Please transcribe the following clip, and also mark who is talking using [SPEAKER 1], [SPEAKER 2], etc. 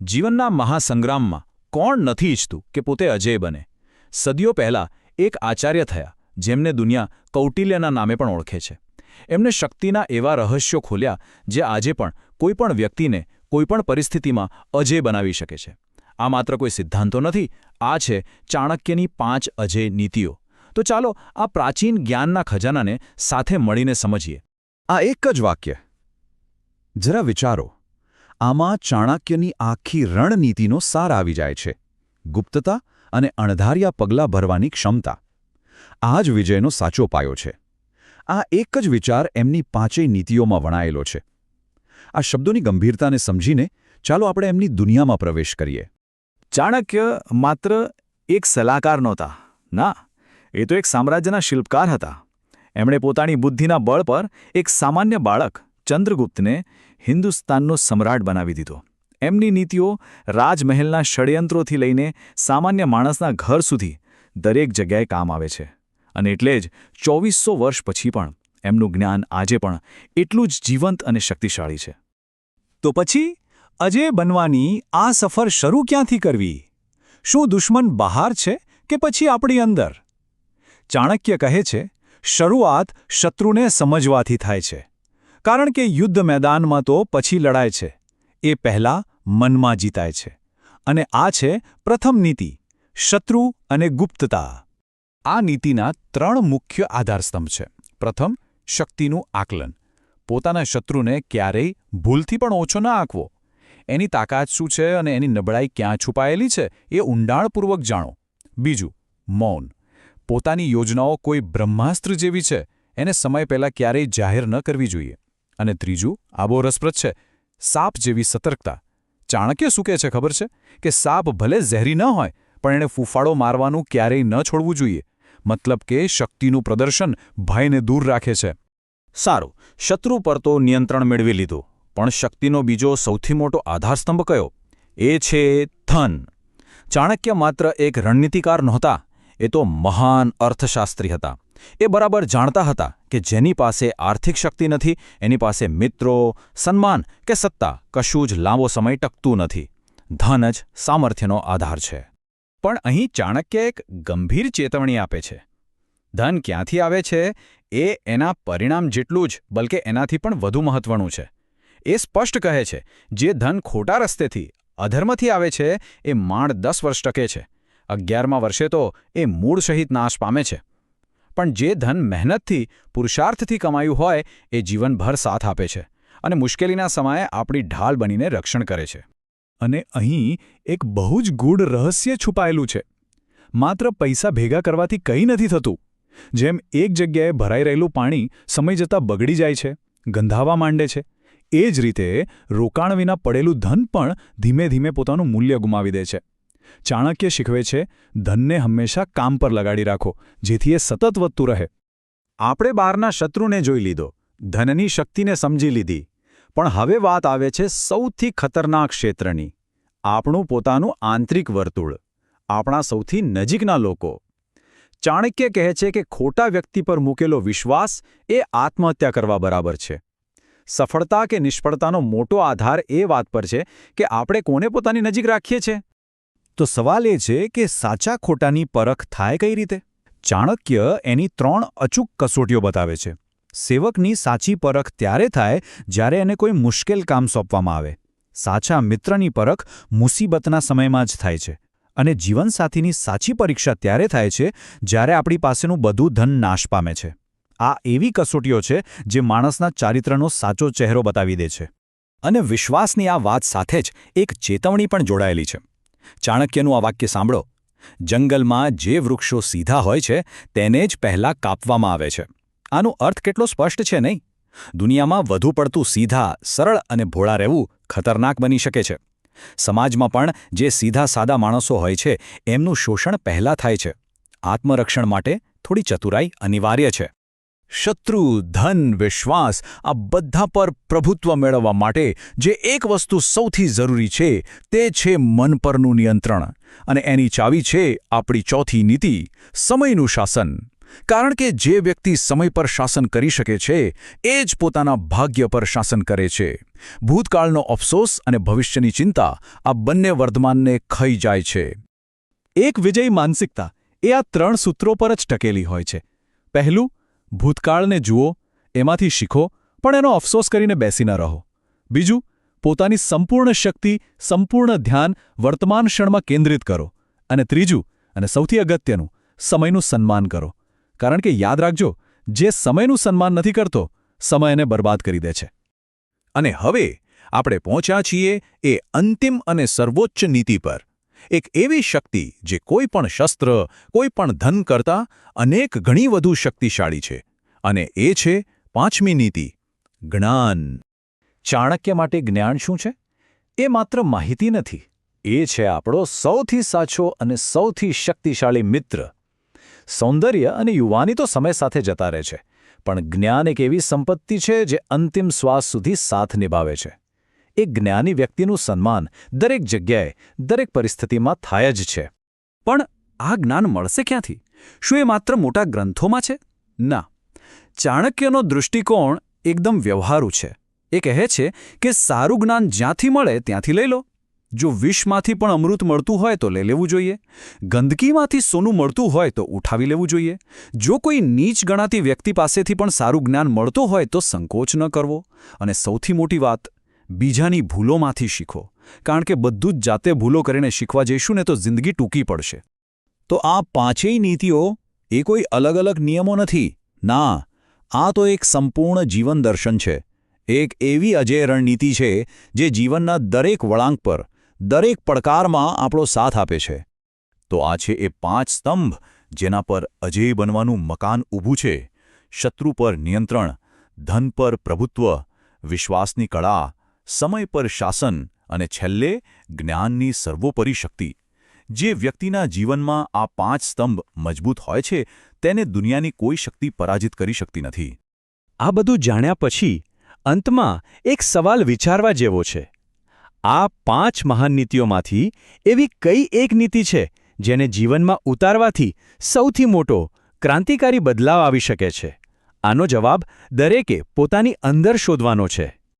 [SPEAKER 1] જીવનના મહાસંગ્રામમાં કોણ નથી ઈચ્છતું કે પોતે અજેય બને? સદીઓ પહેલાં એક આચાર્ય થયા જેમને દુનિયા કૌટિલ્યના નામે પણ ઓળખે છે. એમને શક્તિના એવા રહસ્યો ખોલ્યા જે આજે પણ કોઈપણ વ્યક્તિને કોઈપણ પરિસ્થિતિમાં અજેય બનાવી શકે છે. આ માત્ર કોઈ સિદ્ધાંતો નથી, આ છે ચાણક્યની 5 અજેય નીતિઓ. તો ચાલો આ પ્રાચીન જ્ઞાનના ખજાનાને સાથે મળીને સમજીએ.
[SPEAKER 2] આ એક જ વાક્ય, જરા વિચારો, આમાં ચાણક્યની આખી રણનીતિનો સાર આવી જાય છે. ગુપ્તતા અને અણધાર્યા પગલાં ભરવાની ક્ષમતા. આ જ વિજયનો સાચો પાયો છે. આ એક જ વિચાર એમની 5 નીતિઓમાં વણાયેલો છે. આ શબ્દોની ગંભીરતાને સમજીને ચાલો આપણે એમની દુનિયામાં પ્રવેશ કરીએ.
[SPEAKER 3] ચાણક્ય માત્ર એક સલાહકાર નહોતા. ના, એ તો એક સામ્રાજ્યના શિલ્પકાર હતા. એમણે પોતાની બુદ્ધિના બળ પર એક સામાન્ય બાળક ચંદ્રગુપ્તને હિન્દુસ્તાનનો સમ્રાટ બનાવી દીધો. એમની નીતિઓ રાજમહેલના ષડયંત્રોથી લઈને સામાન્ય માણસના ઘર સુધી દરેક જગ્યાએ કામ આવે છે. અને એટલે જ 2400 વર્ષ પછી પણ એમનું જ્ઞાન આજે પણ એટલું જ જીવંત અને શક્તિશાળી છે.
[SPEAKER 4] તો પછી અજેય બનવાની આ સફર શરૂ ક્યાંથી કરવી? શું દુશ્મન બહાર છે કે પછી આપણી અંદર? ચાણક્ય કહે છે, શરૂઆત શત્રુને સમજવાથી થાય છે. કારણ કે યુદ્ધ મેદાનમાં તો પછી લડાય છે, એ પહેલાં મનમાં જીતાય છે. અને આ છે પ્રથમ નીતિ, શત્રુ અને ગુપ્તતા. આ નીતિના 3 મુખ્ય આધારસ્તંભ છે. પ્રથમ, શક્તિનું આકલન. પોતાના શત્રુને ક્યારેય ભૂલથી પણ ઓછો ન આંકવો. એની તાકાત શું છે અને એની નબળાઈ ક્યાં છુપાયેલી છે એ ઊંડાણપૂર્વક જાણો. બીજું, મૌન. પોતાની યોજનાઓ કોઈ બ્રહ્માસ્ત્ર જેવી છે, એને સમય પહેલાં ક્યારેય જાહેર ન કરવી જોઈએ. અને ત્રીજું, આ બહુ રસપ્રદ છે, સાપ જેવી સતર્કતા. ચાણક્ય શું કહે છે ખબર છે? કે સાપ ભલે ઝેરી ન હોય, પણ એણે ફૂફાડો મારવાનું ક્યારેય ન છોડવું જોઈએ. મતલબ કે શક્તિનું પ્રદર્શન ભયને દૂર રાખે છે.
[SPEAKER 1] સારું, શત્રુ પર તો નિયંત્રણ મેળવી લીધું, પણ શક્તિનો બીજો સૌથી મોટો આધારસ્તંભ કયો? એ છે ધન. ચાણક્ય માત્ર એક રણનીતિકાર નહોતા, એ તો મહાન અર્થશાસ્ત્રી હતા. એ બરાબર જાણતા હતા કે જેની પાસે આર્થિક શક્તિ નથી, એની પાસે મિત્રો, સન્માન કે સત્તા કશું જ લાંબો સમય ટકતું નથી. ધન જ સામર્થ્યનો આધાર છે. પણ અહીં ચાણક્ય એક ગંભીર ચેતવણી આપે છે. ધન ક્યાંથી આવે છે એ એના પરિણામ જેટલું જ, બલકે એનાથી પણ વધુ મહત્વનું છે. એ સ્પષ્ટ કહે છે, જે ધન ખોટા રસ્તેથી, અધર્મથી આવે છે એ માંડ 10 વર્ષ ટકે છે. 11મા વર્ષે તો એ મૂળ સહિત નાશ પામે છે. પણ જે ધન મહેનતથી, પુરુષાર્થથી કમાયું હોય એ જીવનભર સાથ આપે છે અને મુશ્કેલીના સમયે આપણી ઢાલ બનીને રક્ષણ કરે છે.
[SPEAKER 4] અને અહીં એક બહુ જ ગૂઢ રહસ્ય છુપાયેલું છે. માત્ર પૈસા ભેગા કરવાથી કંઈ નથી થતું. જેમ એક જગ્યાએ ભરાઈ રહેલું પાણી સમય જતાં બગડી જાય છે, ગંધાવા માંડે છે, એ જ રીતે રોકાણ વિના પડેલું ધન પણ ધીમે ધીમે પોતાનું મૂલ્ય ગુમાવી દે છે. ચાણક્ય શીખવે છે, ધનને હંમેશા કામ પર લગાડી રાખો, જેથી એ સતત વધતું રહે. આપણે બહારના શત્રુને જોઈ લીધો, ધનની શક્તિને સમજી લીધી, પણ હવે વાત આવે છે સૌથી ખતરનાક ક્ષેત્રની, આપણું પોતાનું આંતરિક વર્તુળ, આપણા સૌથી નજીકના લોકો. ચાણક્ય કહે છે કે ખોટા વ્યક્તિ પર મૂકેલો વિશ્વાસ એ આત્મહત્યા કરવા બરાબર છે. સફળતા કે નિષ્ફળતાનો મોટો આધાર એ વાત પર છે કે આપણે કોને પોતાની નજીક રાખીએ છીએ. તો સવાલ એ છે કે સાચા ખોટાની પરખ થાય કઈ રીતે? ચાણક્ય એની 3 અચૂક કસોટીઓ બતાવે છે. સેવકની સાચી પરખ ત્યારે થાય જ્યારે એને કોઈ મુશ્કેલ કામ સોંપવામાં આવે. સાચા મિત્રની પરખ મુસીબતના સમયમાં જ થાય છે. અને જીવનસાથીની સાચી પરીક્ષા ત્યારે થાય છે જ્યારે આપણી પાસેનું બધું ધન નાશ પામે છે. આ એવી કસોટીઓ છે જે માણસના ચારિત્રનો સાચો ચહેરો બતાવી દે છે. અને વિશ્વાસની આ વાત સાથે જ એક ચેતવણી પણ જોડાયેલી છે. ચાણક્યનું આ વાક્ય સાંભળો, જંગલમાં જે વૃક્ષો સીધા હોય છે તેને જ પહેલાં કાપવામાં આવે છે. આનો અર્થ કેટલો સ્પષ્ટ છે નહીં? દુનિયામાં વધુ પડતું સીધા, સરળ અને ભોળા રહેવું ખતરનાક બની શકે છે. સમાજમાં પણ જે સીધા સાદા માણસો હોય છે એમનું શોષણ પહેલાં થાય છે. આત્મરક્ષણ માટે થોડી ચતુરાઈ અનિવાર્ય છે. શત્રુ, ધન, વિશ્વાસ આ બધા પર પ્રભુત્વ મેળવવા માટે જે એક વસ્તુ સૌથી જરૂરી છે તે છે મન પરનું નિયંત્રણ. અને એની ચાવી છે આપણી ચોથી નીતિ, સમયનું શાસન.
[SPEAKER 2] કારણ કે જે વ્યક્તિ સમય પર શાસન કરી શકે છે એ જ પોતાના ભાગ્ય પર શાસન કરે છે. ભૂતકાળનો અફસોસ અને ભવિષ્યની ચિંતા આ બંને વર્તમાનને ખાઈ જાય છે.
[SPEAKER 4] એક વિજયી માનસિકતા એ આ 3 સૂત્રો પર જ ટકેલી હોય છે. પહેલું, ભૂતકાળને જુઓ, એમાંથી શીખો, પણ એનો અફસોસ કરીને બેસી ન રહો. બીજું, પોતાની સંપૂર્ણ શક્તિ, સંપૂર્ણ ધ્યાન વર્તમાન ક્ષણમાં કેન્દ્રિત કરો. અને ત્રીજું, અને સૌથી અગત્યનું, સમયનું સન્માન કરો. કારણ કે યાદ રાખજો, જે સમયનું સન્માન નથી કરતો, સમય એને બરબાદ કરી દે છે.
[SPEAKER 2] અને હવે આપણે પહોંચ્યા છીએ એ અંતિમ અને સર્વોચ્ચ નીતિ પર. એક એવી શક્તિ જે કોઈ પણ શસ્ત્ર, કોઈ પણ ધન કરતાં અનેક ગણી વધુ શક્તિશાળી છે. અને એ છે 5મી નીતિ, જ્ઞાન.
[SPEAKER 3] ચાણક્ય માટે જ્ઞાન શું છે? એ માત્ર માહિતી નથી. એ છે આપણો સૌથી સાચો અને સૌથી શક્તિશાળી મિત્ર. સૌંદર્ય અને યુવાની તો સમય સાથે જતા રહે છે, પણ જ્ઞાન એક એવી સંપત્તિ છે જે અંતિમ શ્વાસ સુધી સાથ નિભાવે છે. એક જ્ઞાની વ્યક્તિનું સન્માન દરેક જગ્યાએ, દરેક પરિસ્થિતિમાં થાય જ છે.
[SPEAKER 1] પણ આ જ્ઞાન મળશે ક્યાંથી? શું એ માત્ર મોટા ગ્રંથોમાં છે? ના. ચાણક્યનો દૃષ્ટિકોણ એકદમ વ્યવહારુ છે. એ કહે છે કે સારું જ્ઞાન જ્યાંથી મળે ત્યાંથી લઈ લો. જો વિષમાંથી પણ અમૃત મળતું હોય તો લઈ લેવું જોઈએ. ગંદકીમાંથી સોનું મળતું હોય તો ઉઠાવી લેવું જોઈએ. જો કોઈ નીચ ગણાતી વ્યક્તિ પાસેથી પણ સારું જ્ઞાન મળતું હોય તો સંકોચ ન કરવો. અને સૌથી મોટી વાત, બીજાની ભૂલોમાંથી શીખો. કારણ કે બધું જ જાતે ભૂલો કરીને શીખવા જઈશું ને તો જિંદગી ટૂંકી પડશે.
[SPEAKER 2] તો આ 5ય નીતિઓ એ કોઈ અલગ અલગ નિયમો નથી. ના, આ તો એક સંપૂર્ણ જીવન દર્શન છે. એક એવી અજેય રણનીતિ છે જે જીવનના દરેક વળાંક પર, દરેક પડકારમાં આપણો સાથ આપે છે. તો આ છે એ 5 સ્તંભ જેના પર અજેય બનવાનું મકાન ઊભું છે. શત્રુ પર નિયંત્રણ, ધન પર પ્રભુત્વ, વિશ્વાસની કળા, સમય પર શાસન અને છેલ્લે જ્ઞાનની સર્વોપરી શક્તિ. જે વ્યક્તિના જીવનમાં આ 5 સ્તંભ મજબૂત હોય છે તેને દુનિયાની કોઈ શક્તિ પરાજિત કરી શકતી નથી.
[SPEAKER 4] આ બધું જાણ્યા પછી અંતમાં એક સવાલ વિચારવા જેવો છે. આ 5 મહાન નીતિઓમાંથી એવી કઈ એક નીતિ છે જેને જીવનમાં ઉતારવાથી સૌથી મોટો ક્રાંતિકારી બદલાવ આવી શકે છે? આનો જવાબ દરેકે પોતાની અંદર શોધવાનો છે.